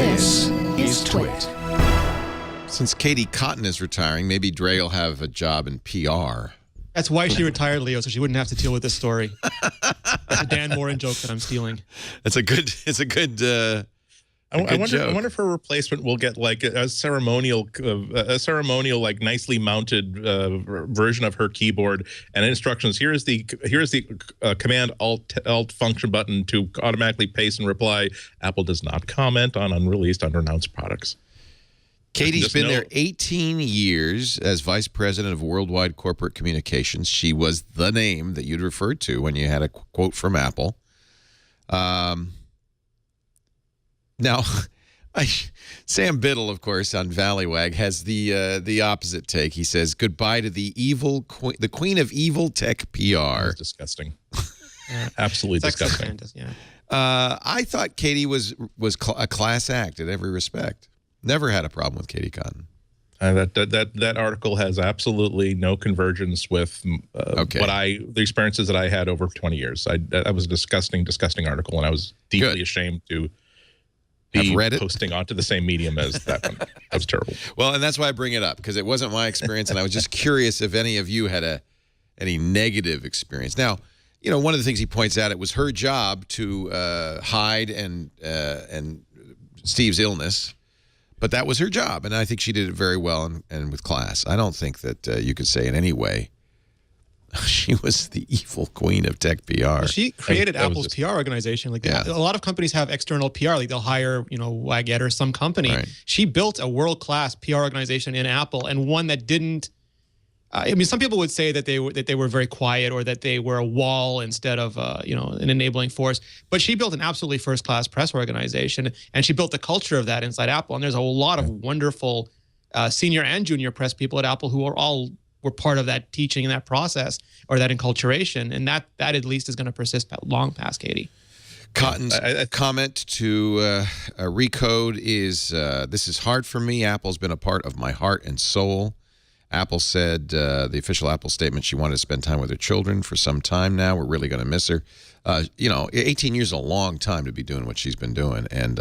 This is TWiT. Since Katie Cotton is retiring, maybe Dre will have a job in PR. That's why she retired, Leo, so she wouldn't have to deal with this story. That's a Dan Morin joke that I'm stealing. It's a good I wonder if her replacement will get like a ceremonial like nicely mounted version of her keyboard and instructions. Here is the Command Alt function button to automatically paste and reply. Apple does not comment on unreleased, unannounced products. Katie's been there 18 years as Vice President of Worldwide Corporate Communications. She was the name that you'd referred to when you had a quote from Apple. Now, Sam Biddle, of course, on Valleywag has the opposite take. He says, "Goodbye to the queen of evil tech PR." That's disgusting. Absolutely disgusting. I thought Katie was a class act in every respect. Never had a problem with Katie Cotton. That article has absolutely no convergence with the experiences that I had over 20 years. That was a disgusting article, and I was deeply ashamed to be posting onto the same medium as that one. That was terrible. Well, and that's why I bring it up, because it wasn't my experience, and I was just curious if any of you had any negative experience. Now, you know, one of the things he points out, it was her job to hide and Steve's illness. But that was her job, and I think she did it very well and with class. I don't think that you could say in any way she was the evil queen of tech PR. Well, she created Apple's PR organization. Like a lot of companies have external PR. Like they'll hire, Waget or some company. Right. She built a world-class PR organization in Apple, and one that didn't. I mean, some people would say that they were very quiet, or that they were a wall instead of an enabling force. But she built an absolutely first-class press organization, and she built the culture of that inside Apple. And there's a lot of wonderful senior and junior press people at Apple who were part of that teaching and that process, or that enculturation, and that at least is going to persist long past Katie. Cotton's comment to Recode is, "This is hard for me. Apple's been a part of my heart and soul." Apple said, the official Apple statement, she wanted to spend time with her children for some time now. We're really going to miss her. 18 years is a long time to be doing what she's been doing, and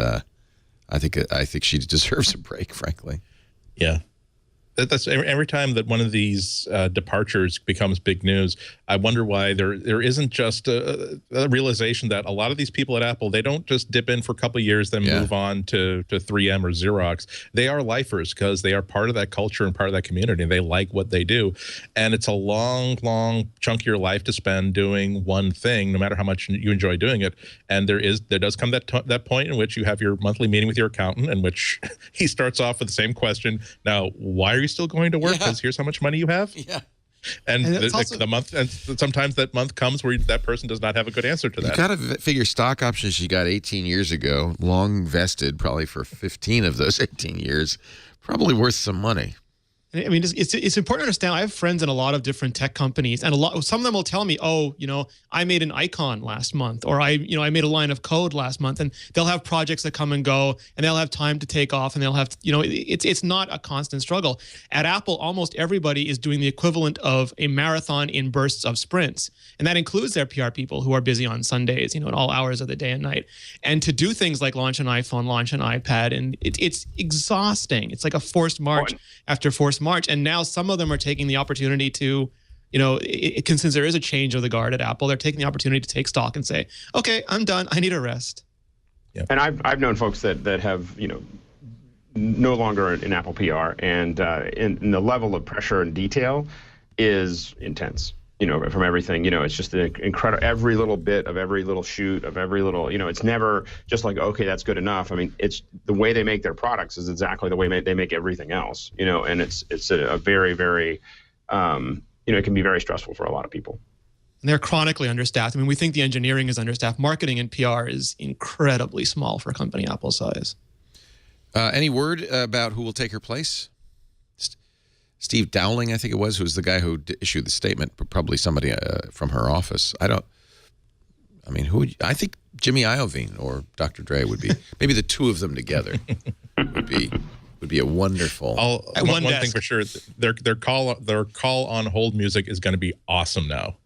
I think she deserves a break, frankly. Yeah. That's every time that one of these departures becomes big news, I wonder why there isn't just a realization that a lot of these people at Apple, they don't just dip in for a couple of years, then move on to 3M or Xerox. They are lifers because they are part of that culture and part of that community. They like what they do. And it's a long, long chunk of your life to spend doing one thing, no matter how much you enjoy doing it. And there does come that point in which you have your monthly meeting with your accountant, in which he starts off with the same question. Now, why are you still going to work? Because here's how much money you have. Yeah. And the month, and sometimes that month comes where that person does not have a good answer to that. You got to figure stock options you got 18 years ago, long vested, probably for 15 of those 18 years, probably worth some money. I mean, it's important to understand. I have friends in a lot of different tech companies, and some of them will tell me, "Oh, I made an icon last month, or I made a line of code last month," and they'll have projects that come and go, and they'll have time to take off, and they'll have, it's not a constant struggle. At Apple, almost everybody is doing the equivalent of a marathon in bursts of sprints, and that includes their PR people who are busy on Sundays, at all hours of the day and night, and to do things like launch an iPhone, launch an iPad, and it's exhausting. It's like a forced march after forced march, and now some of them are taking the opportunity to, since there is a change of the guard at Apple, they're taking the opportunity to take stock and say, "Okay, I'm done. I need a rest." Yeah. And I've known folks that have no longer in Apple PR, and in the level of pressure and detail is intense. From everything, it's just an incredible, every little bit of every little shoot of every little, it's never just like, okay, that's good enough. I mean, it's the way they make their products is exactly the way they make everything else, and it's a very, very, it can be very stressful for a lot of people. And they're chronically understaffed. I mean, we think the engineering is understaffed. Marketing and PR is incredibly small for a company Apple size. Any word about who will take her place? Steve Dowling, I think it was, who's the guy who issued the statement, but probably somebody from her office. I think Jimmy Iovine or Dr. Dre would be, maybe the two of them together would be a wonderful. One thing for sure, their call on hold music is going to be awesome now.